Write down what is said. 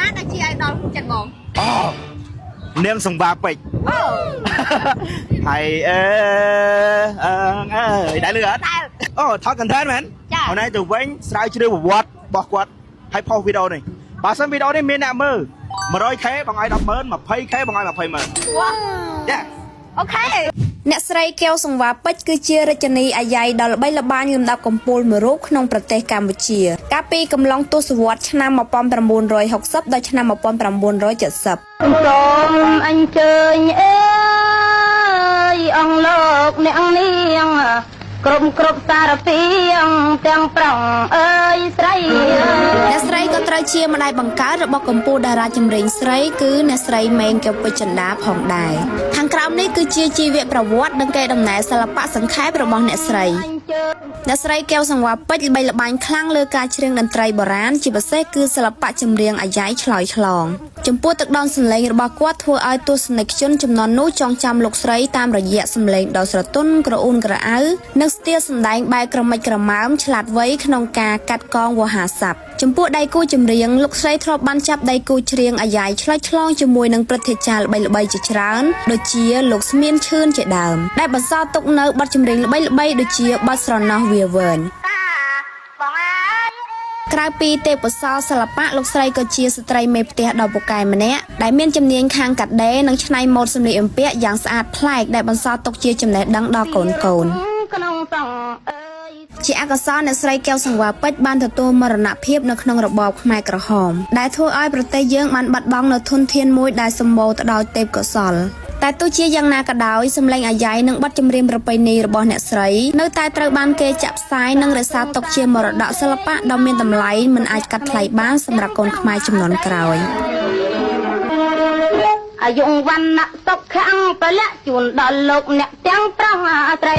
ណាដែលជា idol ចិត្តបងនាងសង្វាពេជ្រហើយដែរលឺអត់អូថត content មែនអូនឯងទៅវិញស្រាវជ្រាវប្រវត្តិរបស់គាត់ហើយផុសវីដេអូនេះបើសិនវីដេអូនេះមានអ្នកមើល 100k បងឲ្យ 100000 20k បងឲ្យ 20000ចាអូខេអ្នកស្រីកែវសង្វាពេជ្រគឺជារាជិនីអាយ៉ៃដ៏ល្បីល្បាញលំដាប់កំពូលមួយរូបក្នុងប្រទេសកម្ពុជាកាលពីកំឡុងទសវត្សរ៍ឆ្នាំ1960ដល់ឆ្នាំ1970សូមអញ្ជើញអើយអង្គលោកអ្នកនាងគ្រប់សារពាងទាំងប្រងអើយស្រីអ្នកស្រីក៏ត្រូវជាម្ដាយបង្កើតរបស់កំពូលតារាចម្រៀងស្រីគឺអ្នកស្រីម៉េងកែវពេជ្រចិន្តាផងដែរខាងក្រោមនេះគឺជាជីវប្រវត្តិនិងកេរដំណែលសិល្បៈសង្ខេបរបស់អ្នកស្រីកែវសង្វាពេជ្រល្បីល្បាញខ្លាំងលើការច្រៀងតន្ត្រីបុរាណជាពិសេសគឺសិល្បៈចម្រៀងអាយ៉ៃឆ្លើយឆ្លងចំពោះទឹកដនសម្លេងរបស់គាត់ធ្វើឲ្យទស្សនិកជនចំនួននោះចងចាំលោកស្រីតាមរយៈសម្លេងដ៏ស្រទន់ក្រអ៊ូនក្រអៅនិងស្ទាលសម្ដែងបែបក្រមិចក្រម៉ើមឆ្លាតវៃក្នុងការកាត់កងវោហារស័ព្ទចំពោះដៃគូចម្រៀងលោកស្រីធ្លាប់បានចាប់ដៃគូច្រៀងអាយ៉ៃឆ្លើយឆ្លងជាមួយនឹងព្រឹទ្ធាចារ្យល្បីៗជាច្រើនដូចជាលោកស្មៀនឈឿនជាដើមដែលបន្សល់ទុកនៅបទចម្រៀងល្បីៗដូចជាបទស្រណោះវាវែងក្រៅពីទេពកោសល្យសិល្បៈលោកស្រីក៏ជាស្ត្រីមេផ្ទះដ៏ពូកែម្នាក់ដែលមានជំនាញខាងកាត់ដេរនិងច្នៃម៉ូដសម្លៀកបំពាក់យ៉ាងស្អាតប្លែកដែលបន្សល់ទុកជាចំណេះដឹងដល់កូនក្នុងសង្ជាអកុសលអ្នកស្រីកែវសង្វាពេជ្របានទទួលមរណភាពនៅក្នុងរបបខ្មែរក្រហមដែលធ្វើឲ្យប្រទេសយើងបានបាត់បង់នូវធនធានមួយដែលសម្បូរទៅដោយទេពកោសល្យតែទោះជាយ៉ាងណាក៏ដោយសម្លេងអាយ៉ៃនិងបទចម្រៀងប្រពៃណីរបស់អ្នកស្រីនៅតែត្រូវបានគេចាក់ផ្សាយនិងរក្សាទុកជាមរតកសិល្បៈដ៏មានតម្លៃមិនអាចកាត់ថ្លៃបានសម្រាប់កូនខ្មែរជំនាន់ក្រោយអាយុវណ្ណៈសុខខាងពលៈជូនដល់លោកអ្នកទាំងប្រងត្រី